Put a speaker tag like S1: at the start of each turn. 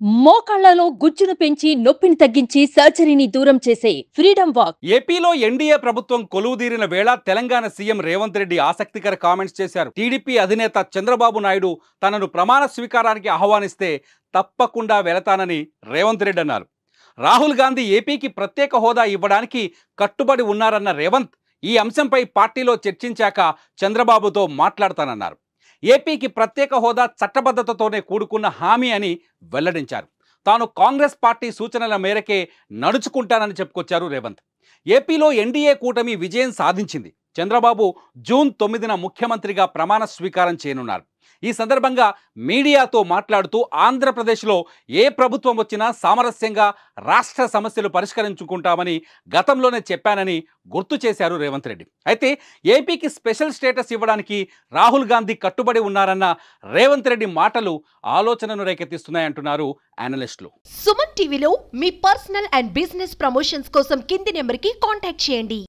S1: మోకాళ్లలో గుజ్జును పెంచి నొప్పిని తగ్గించి సర్జరీని దూరం చేసే ఫ్రీడమ్ వాక్.
S2: ఏపీలో ఎన్డీఏ ప్రభుత్వం కొలువుదీరిన వేళ తెలంగాణ సీఎం రేవంత్ రెడ్డి ఆసక్తికర కామెంట్స్ చేశారు. టీడీపీ అధినేత చంద్రబాబు నాయుడు తనను ప్రమాణ స్వీకారానికి ఆహ్వానిస్తే తప్పకుండా వెళతానని రేవంత్ రెడ్డి అన్నారు. రాహుల్ గాంధీ ఏపీకి ప్రత్యేక హోదా ఇవ్వడానికి కట్టుబడి ఉన్నారన్న రేవంత్ ఈ అంశంపై పార్టీలో చర్చించాక చంద్రబాబుతో మాట్లాడతానన్నారు. ఏపీకి ప్రత్యేక హోదా చట్టబద్ధతతోనే కూడుకున్న హామీ అని వెల్లడించారు. తాను కాంగ్రెస్ పార్టీ సూచనల మేరకే నడుచుకుంటానని చెప్పుకొచ్చారు రేవంత్. ఏపీలో ఎన్డీఏ కూటమి విజయం సాధించింది. చంద్రబాబు జూన్ 9న ముఖ్యమంత్రిగా ప్రమాణ స్వీకారం చేయనున్నారు. ఈ సందర్భంగా మీడియాతో మాట్లాడుతూ ఆంధ్రప్రదేశ్లో ఏ ప్రభుత్వం వచ్చినా సామరస్యంగా రాష్ట్ర సమస్యలు పరిష్కరించుకుంటామని గతంలోనే చెప్పానని గుర్తు చేశారు రేవంత్ రెడ్డి. అయితే ఏపీకి స్పెషల్ స్టేటస్ ఇవ్వడానికి రాహుల్ గాంధీ కట్టుబడి ఉన్నారన్న రేవంత్ రెడ్డి మాటలు ఆలోచనను రేకెత్తిస్తున్నాయంటున్నారు అనలిస్టులు.
S3: సుమన్ టీవీలో మీ పర్సనల్ అండ్ బిజినెస్ ప్రమోషన్స్ కోసం కింది నెంబర్కి కాంటాక్ట్ చేయండి.